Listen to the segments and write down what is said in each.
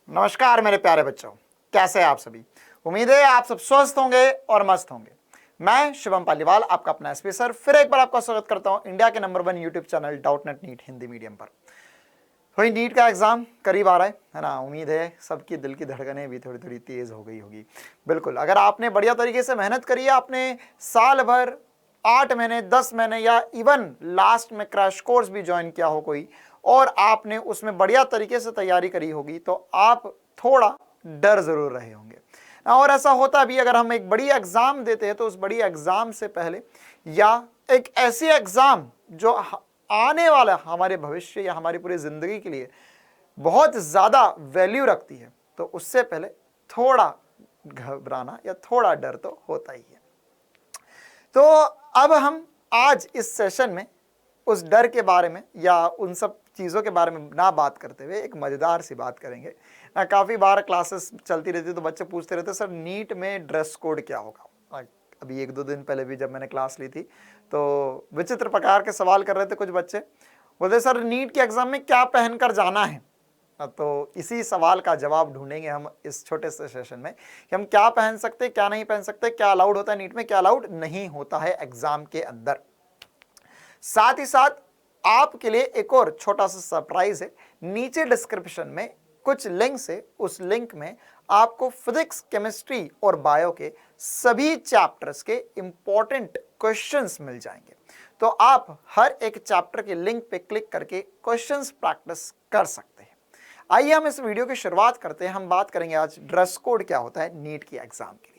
नमस्कार मेरे प्यारे बच्चों, कैसे हैं आप सभी। उम्मीद है आप सब स्वस्थ होंगे और मस्त होंगे। मैं शिवम पालीवाल, आपका अपना एसपी सर, फिर एक बार आपका स्वागत करता हूं इंडिया के number 1 YouTube channel Doubtnut NEET Hindi medium पर। वही नीट का एग्जाम करीब आ रहा है ना। उम्मीद है सबकी दिल की धड़कनें भी थोड़ी थोड़ी तेज हो गई होगी। बिल्कुल, अगर आपने बढ़िया तरीके से मेहनत करी है, आपने साल भर 8 महीने 10 महीने या इवन लास्ट में क्रैश कोर्स भी ज्वाइन किया हो कोई, और आपने उसमें बढ़िया तरीके से तैयारी करी होगी, तो आप थोड़ा डर जरूर रहे होंगे। और ऐसा होता भी, अगर हम एक बड़ी एग्जाम देते हैं तो उस बड़ी एग्जाम से पहले या एक ऐसी एग्जाम जो आने वाला हमारे भविष्य या हमारी पूरी जिंदगी के लिए बहुत ज्यादा वैल्यू रखती है, तो उससे पहले थोड़ा घबराना या थोड़ा डर तो होता ही है। तो अब हम आज इस सेशन में उस डर के बारे में या उन सब चीज़ों के बारे में ना बात करते हुए एक मज़ेदार सी बात करेंगे। काफ़ी बार क्लासेस चलती रहती तो बच्चे पूछते रहते, सर नीट में ड्रेस कोड क्या होगा। अभी 1-2 दिन पहले भी जब मैंने क्लास ली थी तो विचित्र प्रकार के सवाल कर रहे थे कुछ बच्चे। बोलते सर नीट के एग्ज़ाम में क्या पहनकर जाना है। तो इसी सवाल का जवाब ढूंढेंगे हम इस छोटे से सेशन में कि हम क्या पहन सकते, क्या नहीं पहन सकते, क्या अलाउड होता है नीट में, क्या अलाउड नहीं होता है एग्जाम के अंदर। साथ ही साथ आपके लिए एक और छोटा सा सरप्राइज है। नीचे डिस्क्रिप्शन में कुछ लिंक्स है, उस लिंक में आपको फिजिक्स, केमिस्ट्री और बायो के सभी चैप्टर्स के इंपॉर्टेंट क्वेश्चंस मिल जाएंगे। तो आप हर एक चैप्टर के लिंक पे क्लिक करके क्वेश्चंस प्रैक्टिस कर सकते हैं। आइए हम इस वीडियो की शुरुआत करते हैं। हम बात करेंगे आज ड्रेस कोड क्या होता है नीट की एग्जाम के लिए।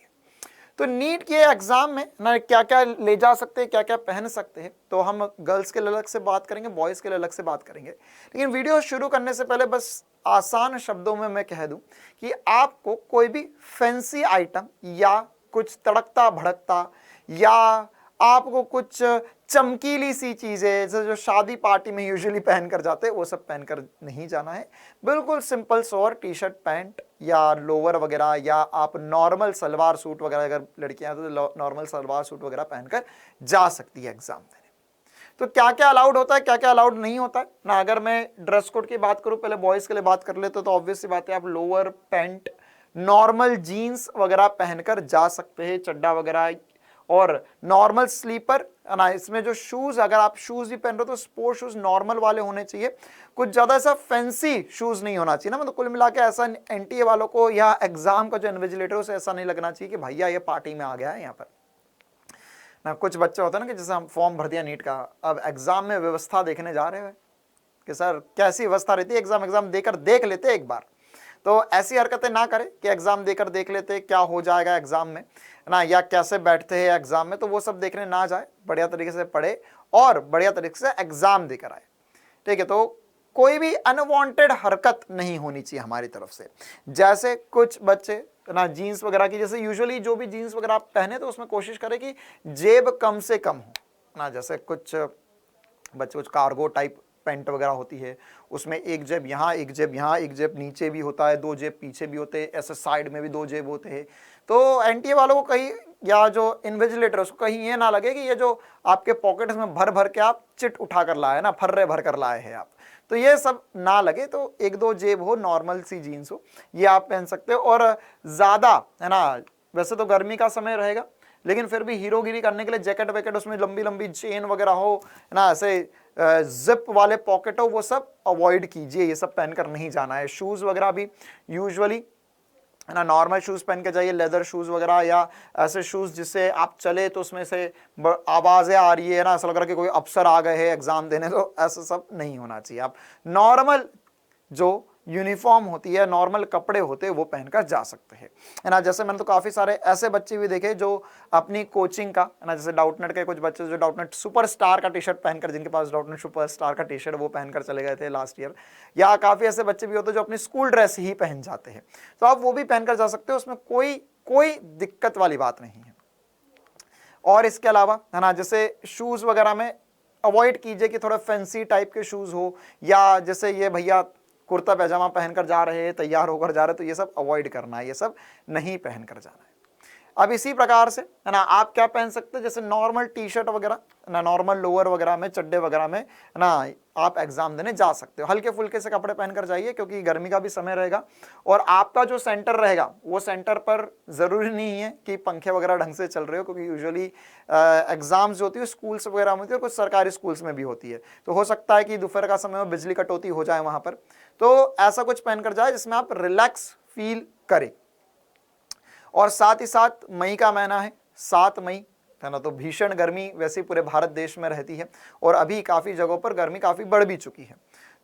तो नीट के एग्जाम में ना क्या क्या ले जा सकते हैं, क्या क्या पहन सकते हैं, तो हम गर्ल्स के लिए अलग से बात करेंगे, बॉयज़ के लिए अलग से बात करेंगे। लेकिन वीडियो शुरू करने से पहले बस आसान शब्दों में मैं कह दूं कि आपको कोई भी फैंसी आइटम या कुछ तड़कता भड़कता या आपको कुछ चमकीली सी चीज़ें जैसे जो शादी पार्टी में यूजुअली पहन कर जाते हैं वो सब पहनकर नहीं जाना है। बिल्कुल simple sober T shirt pant या लोअर वगैरह, या आप नॉर्मल सलवार सूट वगैरह, अगर लड़कियां हैं तो नॉर्मल सलवार सूट वगैरह पहनकर जा सकती है एग्जाम देने। तो क्या क्या अलाउड होता है, क्या क्या अलाउड नहीं होता है ना। अगर मैं ड्रेस कोड की बात करूं, पहले बॉयज़ के लिए बात कर लेते तो ऑब्वियस सी बात है, आप लोअर पैंट नॉर्मल जीन्स वगैरह पहनकर जा सकते हैं, चड्डा वगैरह, और नॉर्मल स्लीपर ना। इसमें जो शूज़, अगर आप शूज़ भी पहन रहे हो तो स्पोर्ट शूज़ नॉर्मल वाले होने चाहिए, कुछ ज़्यादा ऐसा फैंसी शूज़ नहीं होना चाहिए ना। मतलब कुल मिला के ऐसा एनटीए वालों को या एग्जाम का जो इन्विजिलेटर है उसे ऐसा नहीं लगना चाहिए कि भैया ये पार्टी में आ गया है यहाँ पर ना। कुछ बच्चे होते हैं ना कि जैसे हम फॉर्म भर दिया नीट का, अब एग्जाम में व्यवस्था देखने जा रहे हैं कि सर कैसी व्यवस्था रहती है, एग्जाम देकर देख लेते एक बार। तो ऐसी हरकतें ना करें कि एग्जाम देकर देख लेते क्या हो जाएगा एग्जाम में ना, या कैसे बैठते हैं एग्जाम में, तो वो सब देखने ना जाए। बढ़िया तरीके से पढ़े और बढ़िया तरीके से एग्जाम देकर आए, ठीक है। तो कोई भी अनवांटेड हरकत नहीं होनी चाहिए हमारी तरफ से। जैसे कुछ बच्चे ना जीन्स वगैरह की, जैसे यूजुअली जो भी जीन्स वगैरह आप पहने तो उसमें कोशिश करें कि जेब कम से कम हो ना। जैसे कुछ बच्चे कुछ कार्गो टाइप पैंट वगैरह होती है, उसमें एक जेब यहाँ, एक जेब यहाँ, एक जेब नीचे भी होता है, 2 जेब पीछे भी होते हैं, ऐसे साइड में भी 2 जेब होते हैं। तो एनटीए वालों को कहीं, या जो इन्विजिलेटर उसको कहीं ये ना लगे कि ये जो आपके पॉकेट्स में भर भर के आप चिट उठा कर लाए ना, फर्रे भर कर लाए हैं आप, तो ये सब ना लगे। तो 1-2 जेब हो, नॉर्मल सी जीन्स हो, ये आप पहन सकते हो। और ज़्यादा है ना, वैसे तो गर्मी का समय रहेगा लेकिन फिर भी हीरोगिरी करने के लिए जैकेट वैकेट, उसमें लंबी लंबी चेन वगैरह हो ना, ऐसे जिप वाले पॉकेट हो, वो सब अवॉइड कीजिए, ये सब पहनकर नहीं जाना है। शूज़ वगैरह भी यूजुअली है ना नॉर्मल शूज़ पहन के जाइए, लेदर शूज़ वगैरह, या ऐसे शूज़ जिससे आप चले तो उसमें से आवाज़ें आ रही है ना, ऐसा लग रहा है कि कोई अफसर आ गए हैं एग्ज़ाम देने, तो ऐसा सब नहीं होना चाहिए। आप नॉर्मल जो यूनिफॉर्म होती है, नॉर्मल कपड़े होते हैं, वो पहनकर जा सकते हैं, है ना। जैसे मैंने तो काफ़ी सारे ऐसे बच्चे भी देखे जो अपनी कोचिंग का, है ना, जैसे डाउटनेट के कुछ बच्चे जो डाउटनेट सुपरस्टार का टी शर्ट पहनकर, जिनके पास डाउटनेट सुपरस्टार का टी शर्ट वो पहनकर चले गए थे लास्ट ईयर, या काफ़ी ऐसे बच्चे भी होते हैं जो अपनी स्कूल ड्रेस ही पहन जाते हैं, तो आप वो भी पहनकर जा सकते हो, उसमें कोई दिक्कत वाली बात नहीं है। और इसके अलावा है ना, जैसे शूज़ वगैरह में अवॉइड कीजिए कि थोड़ा फैंसी टाइप के शूज़ हो, या जैसे ये भैया कुर्ता पैजामा पहनकर जा रहे हैं, तैयार होकर जा रहे हैं, तो ये सब अवॉइड करना है, ये सब नहीं पहनकर जाना है। अब इसी प्रकार से है ना आप क्या पहन सकते हैं, जैसे नॉर्मल टी शर्ट वगैरह ना, नॉर्मल लोअर वगैरह में, चड्डे वगैरह में है ना आप एग्जाम देने जा सकते हो। हल्के फुल्के से कपड़े पहनकर जाइए क्योंकि गर्मी का भी समय रहेगा, और आपका जो सेंटर रहेगा वो सेंटर पर जरूरी नहीं है कि पंखे वगैरह ढंग से चल रहे हो, क्योंकि यूजुअली एग्जाम्स जो होती है स्कूल्स वगैरह में होती है, कुछ सरकारी स्कूल्स में भी होती है, तो हो सकता है कि दोपहर का समय में बिजली कटौती हो जाए वहां पर। तो ऐसा कुछ पहनकर जाए जिसमें आप रिलैक्स फील करें। और साथ ही साथ मई का महीना है, 7 मई है ना, तो भीषण गर्मी वैसे पूरे भारत देश में रहती है, और अभी काफ़ी जगहों पर गर्मी काफ़ी बढ़ भी चुकी है।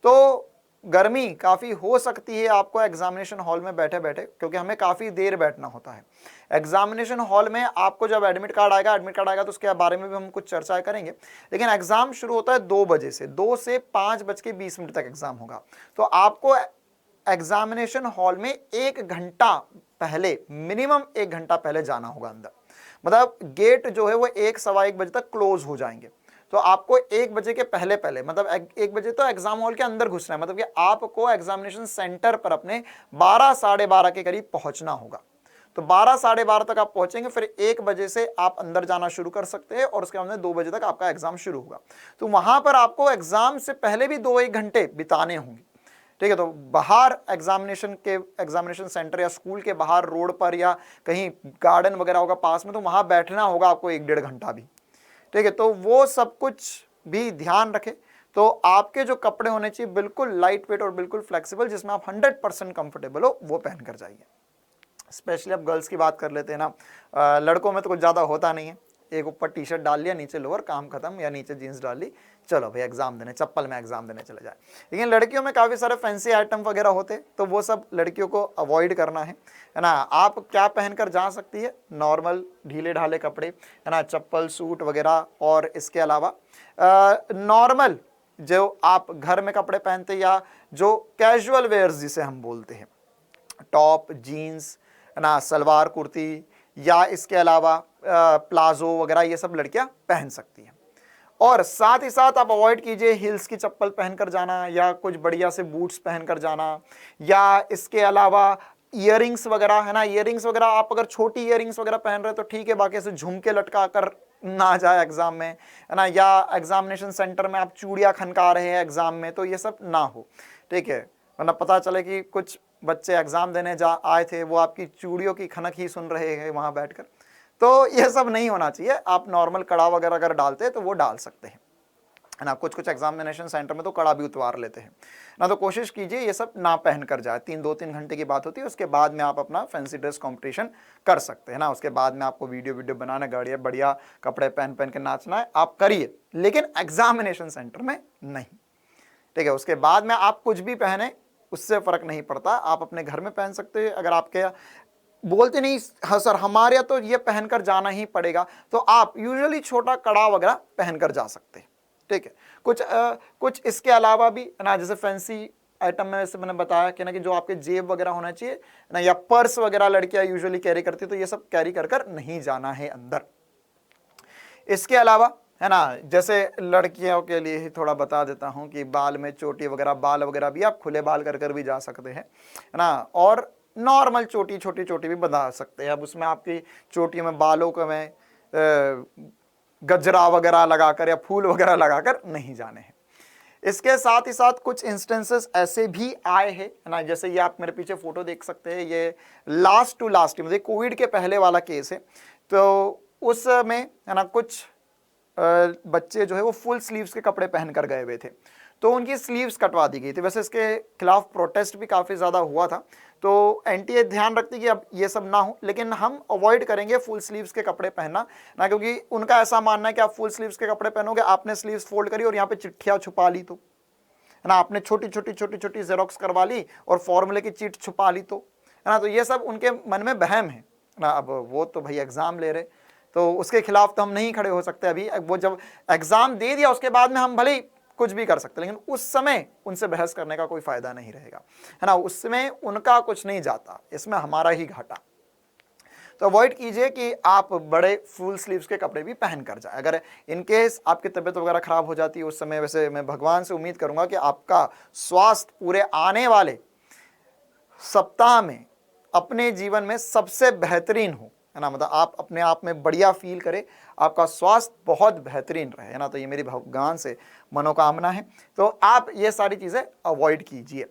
तो गर्मी काफ़ी हो सकती है आपको एग्जामिनेशन हॉल में बैठे बैठे, क्योंकि हमें काफ़ी देर बैठना होता है एग्जामिनेशन हॉल में। आपको जब एडमिट कार्ड आएगा तो उसके बारे में भी हम कुछ चर्चा करेंगे, लेकिन एग्जाम शुरू होता है 2 बजे से, 2 से 5:20 तक एग्जाम होगा। तो आपको एग्जामिनेशन हॉल में 1 घंटा पहले, मिनिमम 1 घंटा पहले जाना होगा अंदर। मतलब गेट जो है वो 1-1:15 बजे तक क्लोज हो जाएंगे, तो आपको 1 बजे के पहले पहले, मतलब 1 बजे तो एग्जाम हॉल के अंदर घुसना है, मतलब कि आपको एग्जामिनेशन सेंटर पर अपने 12-12:30 के करीब पहुंचना होगा। तो 12-12:30 तक आप पहुंचेंगे, फिर 1 बजे से आप अंदर जाना शुरू कर सकते हैं, और उसके बाद 2 बजे तक आपका एग्जाम शुरू होगा। तो वहां पर आपको एग्जाम से पहले भी 2-1 घंटे बिताने होंगे, ठीक है। तो बाहर एग्जामिनेशन सेंटर या स्कूल के बाहर रोड पर या कहीं गार्डन वगैरह होगा पास में, तो वहां बैठना होगा आपको 1-1.5 घंटा भी, ठीक है। तो वो सब कुछ भी ध्यान रखें। तो आपके जो कपड़े होने चाहिए बिल्कुल लाइट वेट और बिल्कुल फ्लेक्सिबल, जिसमें आप 100% कंफर्टेबल हो, वो पहन कर जाइए। स्पेशली अब गर्ल्स की बात कर लेते हैं ना, लड़कों में तो कुछ ज़्यादा होता नहीं है, एक ऊपर टी शर्ट डाल लिया, नीचे लोअर, काम खत्म, या नीचे जीन्स डाल ली, चलो भाई एग्जाम देने, चप्पल में एग्जाम देने चले जाए। लेकिन लड़कियों में काफ़ी सारे फैंसी आइटम वगैरह होते, तो वो सब लड़कियों को अवॉइड करना है ना। आप क्या पहनकर जा सकती है, नॉर्मल ढीले ढाले कपड़े है ना, चप्पल सूट वगैरह, और इसके अलावा नॉर्मल जो आप घर में कपड़े पहनते या जो कैजुअल वेयर्स जिसे हम बोलते हैं, टॉप जीन्स है ना, सलवार कुर्ती, या इसके अलावा प्लाजो वगैरह, ये सब लड़कियां पहन सकती हैं। और साथ ही साथ आप अवॉइड कीजिए हील्स की चप्पल पहनकर जाना, या कुछ बढ़िया से बूट्स पहनकर जाना, या इसके अलावा ईयरिंग्स वगैरह है ना, ईयरिंग्स वगैरह आप अगर छोटी ईयरिंग्स वगैरह पहन रहे हो तो ठीक है, बाकी से झुमके लटका कर ना जाए एग्जाम में है ना, या एग्जामिनेशन सेंटर में आप चूड़ियां खनका रहे हैं एग्जाम में, तो ये सब ना हो, ठीक है। वरना पता चले कि कुछ बच्चे एग्जाम देने आए थे, वो आपकी चूड़ियों की खनक ही सुन रहे हैं वहां बैठकर, तो ये सब नहीं होना चाहिए। आप नॉर्मल कड़ा वगैरह अगर डालते हैं तो वो डाल सकते हैं है ना। कुछ एग्जामिनेशन सेंटर में तो कड़ा भी उतार लेते हैं ना, तो कोशिश कीजिए ये सब ना पहन कर जाए। 2-3 घंटे की बात होती है, उसके बाद में आप अपना फैंसी ड्रेस कंपटीशन कर सकते हैं ना। उसके बाद में आपको वीडियो बनाना, गाड़ियाँ बढ़िया कपड़े पहन के नाचना है, आप करिए, लेकिन एग्जामिनेशन सेंटर में नहीं, ठीक है। उसके बाद में आप कुछ भी पहने, उससे फर्क नहीं पड़ता, आप अपने घर में पहन सकते हैं। अगर आपके बोलते नहीं हाँ सर हमारे यहाँ तो ये पहनकर जाना ही पड़ेगा, तो आप यूजुअली छोटा कड़ा वगैरह पहनकर जा सकते हैं, ठीक है। कुछ इसके अलावा भी ना, जैसे फैंसी आइटम में जैसे मैंने बताया कि ना, कि जो आपके जेब वगैरह होना चाहिए ना, या पर्स वगैरह लड़कियां यूजुअली कैरी करती है, तो ये सब कैरी कर नहीं जाना है अंदर। इसके अलावा है ना, जैसे लड़कियों के लिए ही थोड़ा बता देता हूं कि बाल में चोटी वगैरह, बाल वगैरह भी आप खुले बाल कर भी जा सकते हैं है ना, और नॉर्मल छोटी चोटी भी बना सकते हैं। अब उसमें आपकी चोटियों में बालों को में गजरा वगैरह लगाकर या फूल वगैरह लगाकर नहीं जाने हैं। इसके साथ ही साथ कुछ इंस्टेंसेस ऐसे भी आए हैं ना, जैसे ये आप मेरे पीछे फोटो देख सकते हैं, ये लास्ट मतलब कोविड के पहले वाला केस है। तो उसमें है ना, कुछ बच्चे जो है वो फुल स्लीव्स के कपड़े पहनकर गए हुए थे, तो उनकी स्लीव्स कटवा दी गई थी। वैसे इसके खिलाफ प्रोटेस्ट भी काफ़ी ज़्यादा हुआ था, तो एनटीए ध्यान रखती कि अब ये सब ना हो, लेकिन हम अवॉइड करेंगे फुल स्लीव्स के कपड़े पहनना ना, क्योंकि उनका ऐसा मानना है कि आप फुल स्लीव्स के कपड़े पहनोगे, आपने स्लीव्स फोल्ड करी और यहाँ पे चिट्ठियाँ छुपा ली, तो है ना, आपने छोटी जेरोक्स करवा ली और फॉर्मूले की चीट छुपा ली, तो है ना, तो ये सब उनके मन में बहम है ना। अब वो तो भाई एग्जाम ले रहे, तो उसके खिलाफ तो हम नहीं खड़े हो सकते अभी। वो जब एग्जाम दे दिया उसके बाद में हम भले कुछ भी कर सकते, लेकिन उस समय उनसे बहस करने का कोई फायदा नहीं रहेगा है ना, उसमें उनका कुछ नहीं जाता, इसमें हमारा ही घाटा। तो अवॉइड कीजिए कि आप बड़े फुल स्लीव्स के कपड़े भी पहन कर जाए। अगर इनकेस आपकी तबीयत वगैरह खराब हो जाती है उस समय, वैसे मैं भगवान से उम्मीद करूंगा कि आपका स्वास्थ्य पूरे आने वाले सप्ताह में अपने जीवन में सबसे बेहतरीन हो है ना, मतलब आप अपने आप में बढ़िया फील करें, आपका स्वास्थ्य बहुत बेहतरीन रहे, है ना। तो ये मेरी भगवान से मनोकामना है। तो आप ये सारी चीज़ें अवॉइड कीजिए।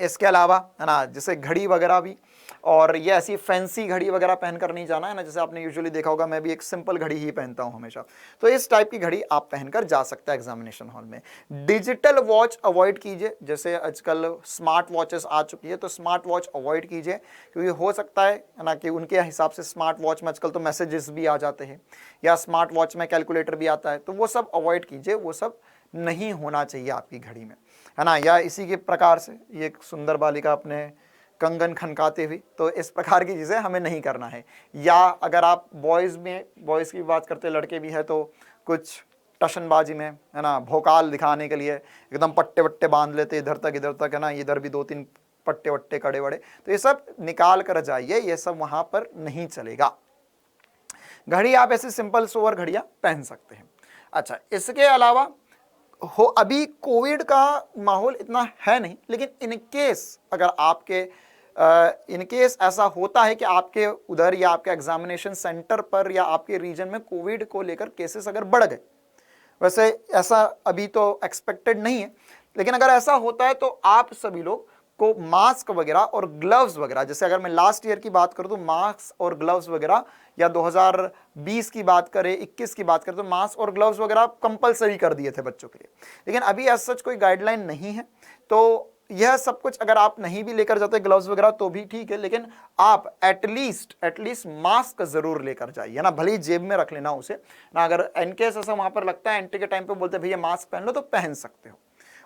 इसके अलावा, है ना, जैसे घड़ी वगैरह भी, और ये ऐसी फैंसी घड़ी वगैरह पहनकर नहीं जाना, है ना। जैसे आपने यूजुअली देखा होगा, मैं भी एक सिंपल घड़ी ही पहनता हूं हमेशा, तो इस टाइप की घड़ी आप पहनकर जा सकते हैं एग्जामिनेशन हॉल में। डिजिटल वॉच अवॉइड कीजिए, जैसे आजकल स्मार्ट वॉचेस आ चुकी है, तो स्मार्ट वॉच अवॉइड कीजिए, क्योंकि हो सकता है ना कि उनके हिसाब से स्मार्ट वॉच में आजकल तो मैसेजेस भी आ जाते हैं, या स्मार्ट वॉच में कैलकुलेटर भी आता है, तो वो सब अवॉइड कीजिए, वो सब नहीं होना चाहिए आपकी घड़ी में, है ना। या इसी के प्रकार से ये एक सुंदर बालिका अपने कंगन खनकाते हुए, तो इस प्रकार की चीज़ें हमें नहीं करना है। या अगर आप बॉयज़ की बात करते हैं, लड़के भी है, तो कुछ टशनबाजी में, है ना, भोकाल दिखाने के लिए एकदम पट्टे वट्टे बांध लेते इधर तक, है ना, इधर भी 2-3 पट्टे वट्टे कड़े बड़े, तो ये सब निकाल कर जाइए, ये सब वहाँ पर नहीं चलेगा। घड़ी आप ऐसे सिंपल सोवर घड़ियाँ पहन सकते हैं। अच्छा, इसके अलावा अभी कोविड का माहौल इतना है नहीं, लेकिन इनकेस अगर आपके इनकेस ऐसा होता है कि आपके उधर या आपके एग्जामिनेशन सेंटर पर या आपके रीजन में कोविड को लेकर केसेस अगर बढ़ गए, वैसे ऐसा अभी तो एक्सपेक्टेड नहीं है, लेकिन अगर ऐसा होता है तो आप सभी लोग को मास्क वगैरह और ग्लव्स वगैरह, जैसे अगर मैं लास्ट ईयर की बात करूं तो मास्क और ग्लव्स वगैरह, या 2020 की बात करें, 21 की बात करें, तो मास्क और ग्लव्स वगैरह कंपलसरी कर दिए थे बच्चों के लिए, लेकिन अभी एज सच कोई गाइडलाइन नहीं है। तो यह सब कुछ अगर आप नहीं भी लेकर जाते ग्लव्स वगैरह तो भी ठीक है, लेकिन आप एटलीस्ट मास्क जरूर लेकर जाइए ना, भले ही जेब में रख लेना उसे ना, अगर इनकेस ऐसा वहां पर लगता है, एंट्री के टाइम पे बोलते भैया मास्क पहन लो, तो पहन सकते हो।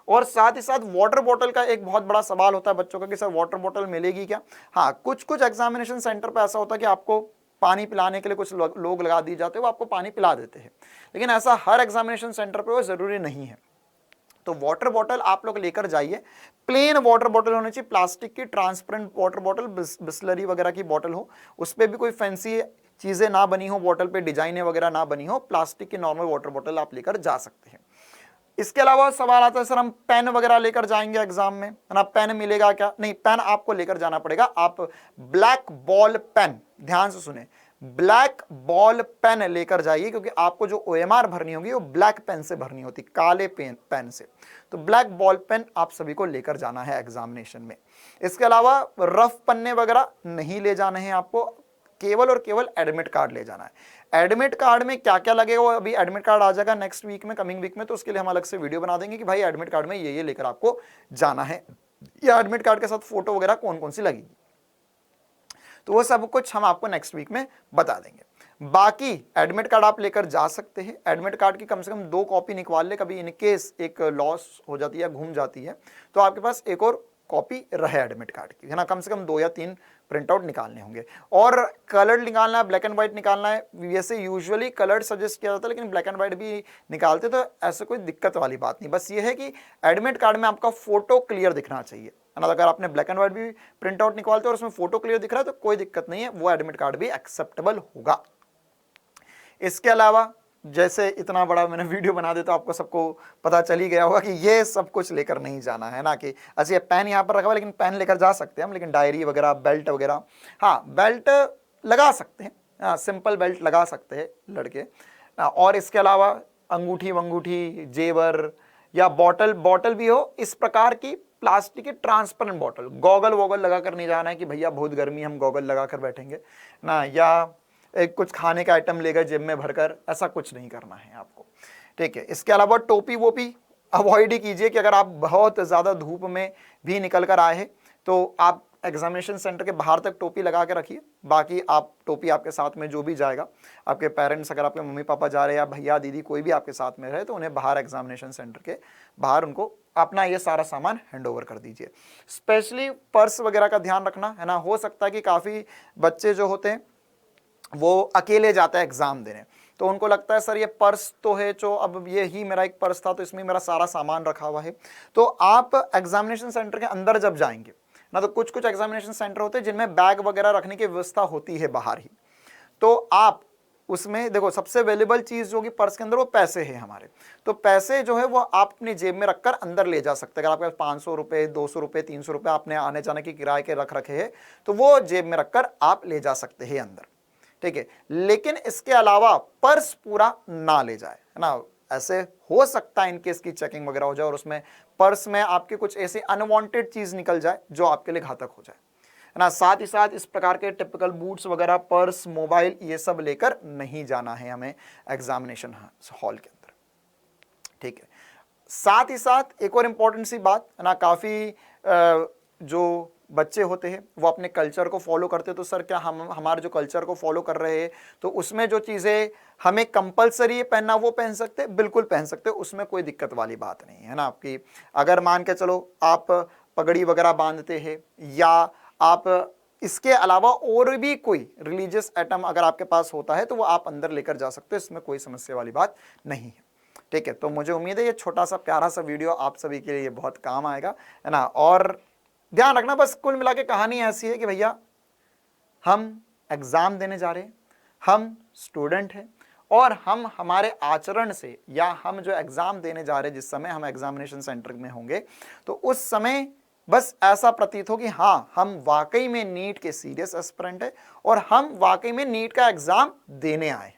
और साथ ही साथ वाटर बॉटल का एक बहुत बड़ा सवाल होता है बच्चों का कि सर वाटर बॉटल मिलेगी क्या। हाँ, कुछ एग्जामिनेशन सेंटर पे ऐसा होता है कि आपको पानी पिलाने के लिए कुछ लोग लगा दिए जाते हैं, वो आपको पानी पिला देते हैं, लेकिन ऐसा हर एग्जामिनेशन सेंटर पे वो जरूरी नहीं है। तो वाटर बॉटल आप लोग लेकर जाइए, प्लेन वाटर बॉटल होनी चाहिए, प्लास्टिक की ट्रांसपेरेंट वाटर बॉटल, बिस्लरी वगैरह की बॉटल हो, उस पर भी कोई फैंसी चीजें ना बनी हो, बॉटल पे डिजाइने वगैरह ना बनी हो, प्लास्टिक की नॉर्मल वाटर बॉटल आप लेकर जा सकते हैं। इसके अलावा सवाल आता है सर हम पेन वगैरह लेकर जाएंगे एग्जाम में, है ना, पेन मिलेगा क्या। नहीं, पेन आपको लेकर जाना पड़ेगा। आप ब्लैक बॉल पेन, ध्यान से सुने, ब्लैक बॉल पेन लेकर जाइए, क्योंकि आपको जो ओएमआर भरनी होगी वो ब्लैक पेन से भरनी होती, काले पेन से। तो ब्लैक बॉल पेन आप सभी को लेकर जाना है एग्जामिनेशन में। इसके अलावा रफ पन्ने वगैरह नहीं ले जाने हैं आपको, केवल और केवल एडमिट कार्ड ले जाना है। एडमिट कार्ड में क्या क्या लगेगा, वो अभी एडमिट कार्ड आ जाएगा नेक्स्ट वीक में, कमिंग वीक में, तो उसके लिए हम अलग से वीडियो बना देंगे कि भाई एडमिट कार्ड में ये लेकर आपको जाना है, या एडमिट कार्ड के साथ फोटो वगैरह कौन कौन सी लगेगी, तो वो सब कुछ हम आपको नेक्स्ट वीक में बता देंगे। बाकी एडमिट कार्ड आप लेकर जा सकते हैं, एडमिट कार्ड की कम से कम 2 कॉपी निकलवा ले, कभी इनकेस एक लॉस हो जाती है, घूम जाती है, तो आपके पास एक और कॉपी रहे एडमिट कार्ड की, है ना, कम से कम 2 या 3 प्रिंट आउट निकालने होंगे। और कलर्ड निकालना है, ब्लैक एंड व्हाइट निकालना है, वैसे यूजुअली कलर्ड सजेस्ट किया जाता है, लेकिन ब्लैक एंड व्हाइट भी निकालते, तो ऐसे कोई दिक्कत वाली बात नहीं। बस ये है कि एडमिट कार्ड में आपका फोटो क्लियर दिखना चाहिए, है ना। अगर आपने ब्लैक एंड व्हाइट भी प्रिंट आउट निकालते हो और उसमें फोटो क्लियर दिख रहा है तो कोई दिक्कत नहीं है, वो एडमिट कार्ड भी एक्सेप्टेबल होगा। इसके अलावा जैसे इतना बड़ा मैंने वीडियो बना दिया तो आपको सबको पता चल ही गया होगा कि ये सब कुछ लेकर नहीं जाना है ना, कि अच्छा ये पेन यहाँ पर रखा हुआ, लेकिन पेन लेकर जा सकते हैं हम, लेकिन डायरी वगैरह, बेल्ट वगैरह, हाँ बेल्ट लगा सकते हैं, हाँ सिंपल बेल्ट लगा सकते हैं लड़के। और इसके अलावा अंगूठी वंगूठी, जेवर या बॉटल भी हो इस प्रकार की, प्लास्टिक की ट्रांसपेरेंट बॉटल। गॉगल वॉगल लगा कर नहीं जाना है कि भैया बहुत गर्मी हम गॉगल लगा कर बैठेंगे ना, या एक कुछ खाने का आइटम लेकर जेब में भरकर, ऐसा कुछ नहीं करना है आपको, ठीक है। इसके अलावा टोपी वोपी अवॉइड ही कीजिए, कि अगर आप बहुत ज़्यादा धूप में भी निकल कर आए हैं तो आप एग्जामिनेशन सेंटर के बाहर तक टोपी लगा के रखिए। बाकी आप टोपी आपके साथ में जो भी जाएगा, आपके पेरेंट्स, अगर आपके मम्मी पापा जा रहे हैं या भैया दीदी कोई भी आपके साथ में रहे, तो उन्हें बाहर एग्जामिनेशन सेंटर के बाहर उनको अपना ये सारा सामान हैंड ओवर कर दीजिए। स्पेशली पर्स वगैरह का ध्यान रखना, है ना। हो सकता है कि काफ़ी बच्चे जो होते हैं वो अकेले जाता है एग्जाम देने, तो उनको लगता है सर ये पर्स तो है, जो अब ये ही मेरा एक पर्स था तो इसमें मेरा सारा सामान रखा हुआ है। तो आप एग्जामिनेशन सेंटर के अंदर जब जाएंगे ना, तो कुछ एग्जामिनेशन सेंटर होते हैं जिनमें बैग वगैरह रखने की व्यवस्था होती है बाहर ही, तो आप उसमें देखो सबसे वैल्यूबल चीज जो कि पर्स के अंदर वो पैसे है हमारे, तो पैसे जो है वो आप अपनी जेब में रखकर अंदर ले जा सकते हैं। अगर आपके पास 500 रुपये, 200 रुपये, 300 रुपये आपने आने जाने की किराए के रख रखे हैं, तो वो जेब में रखकर आप ले जा सकते हैं अंदर। ठीक है। लेकिन इसके अलावा पर्स पूरा ना ले जाए, है ना। ऐसे हो सकता है इनकेस की चेकिंग वगैरह हो जाए और उसमें पर्स में आपके कुछ ऐसी अनवांटेड चीज निकल जाए जो आपके लिए घातक हो जाए, है ना। साथ ही साथ इस प्रकार के टिपिकल बूट्स वगैरह, पर्स, मोबाइल, ये सब लेकर नहीं जाना है हमें एग्जामिनेशन हॉल के अंदर, ठीक है। साथ ही साथ एक और इंपॉर्टेंट सी बात, है ना, काफी जो बच्चे होते हैं वो अपने कल्चर को फॉलो करते हैं, तो सर क्या हम हमारे जो कल्चर को फॉलो कर रहे हैं तो उसमें जो चीजें हमें कंपलसरी पहनना वो पहन सकते हैं, बिल्कुल पहन सकते हैं, उसमें कोई दिक्कत वाली बात नहीं है ना आपकी। अगर मान के चलो आप पगड़ी वगैरह बांधते हैं या आप इसके अलावा और भी कोई रिलीजियस आइटम अगर आपके पास होता है तो वो आप अंदर लेकर जा सकते हो, इसमें कोई समस्या वाली बात नहीं है, ठीक है। तो मुझे उम्मीद है ये छोटा सा प्यारा सा वीडियो आप सभी के लिए बहुत काम आएगा, है ना। और ध्यान रखना, बस कुल मिला के कहानी ऐसी है कि भैया हम एग्जाम देने जा रहे हैं, हम स्टूडेंट हैं और हम हमारे आचरण से, या हम जो एग्जाम देने जा रहे हैं जिस समय हम एग्जामिनेशन सेंटर में होंगे तो उस समय बस ऐसा प्रतीत हो कि हाँ हम वाकई में नीट के सीरियस एस्पिरेंट है और हम वाकई में नीट का एग्जाम देने आए।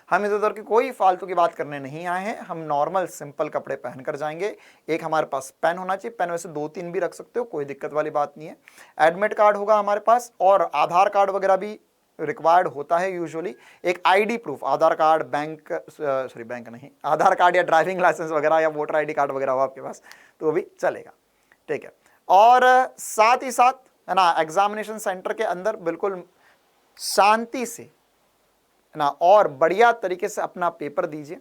हम इधर उधर की कोई फालतू की बात करने नहीं आए हैं, हम नॉर्मल सिंपल कपड़े पहनकर जाएंगे। एक हमारे पास पेन होना चाहिए, पेन वैसे 2-3 भी रख सकते हो, कोई दिक्कत वाली बात नहीं है। एडमिट कार्ड होगा हमारे पास और आधार कार्ड वगैरह भी रिक्वायर्ड होता है यूजुअली। एक आईडी प्रूफ, आधार कार्ड, बैंक नहीं, आधार कार्ड या ड्राइविंग लाइसेंस वगैरह या वोटर आईडी कार्ड वगैरह हो आपके पास तो भी चलेगा, ठीक है। और साथ ही साथ, है ना, एग्जामिनेशन सेंटर के अंदर बिल्कुल शांति से, ना, और बढ़िया तरीके से अपना पेपर दीजिए।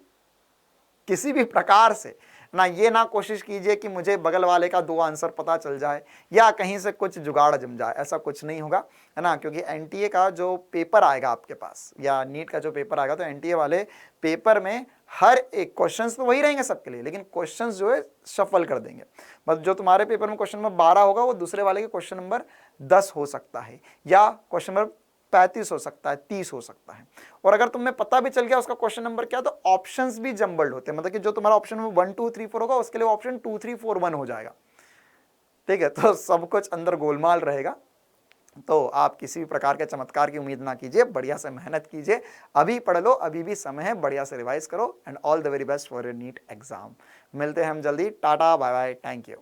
किसी भी प्रकार से ना ये ना कोशिश कीजिए कि मुझे बगल वाले का 2 आंसर पता चल जाए या कहीं से कुछ जुगाड़ जम जाए, ऐसा कुछ नहीं होगा, है ना। क्योंकि एनटीए का जो पेपर आएगा आपके पास या नीट का जो पेपर आएगा तो एनटीए वाले पेपर में हर एक क्वेश्चंस तो वही रहेंगे सबके लिए, लेकिन क्वेश्चंस जो है शफल कर देंगे। मतलब जो तुम्हारे पेपर में क्वेश्चन नंबर 12 होगा वो दूसरे वाले के क्वेश्चन नंबर 10 हो सकता है, या क्वेश्चन नंबर 35 हो सकता है, 30 हो सकता है। और अगर तुम्हें पता भी चल गया उसका क्वेश्चन नंबर क्या, तो ऑप्शंस भी जंबल्ड होते हैं, मतलब कि जो तुम्हारा ऑप्शन नंबर 1 2 3 4 होगा उसके लिए ऑप्शन 2 3 4 1 हो जाएगा, ठीक है। तो सब कुछ अंदर गोलमाल रहेगा। तो आप किसी भी प्रकार के चमत्कार की उम्मीद ना कीजिए, बढ़िया से मेहनत कीजिए, अभी पढ़ लो, अभी भी समय है, बढ़िया से रिवाइज करो and all the very best for your NEET exam. मिलते हैं हम जल्दी, tata bye bye, thank you.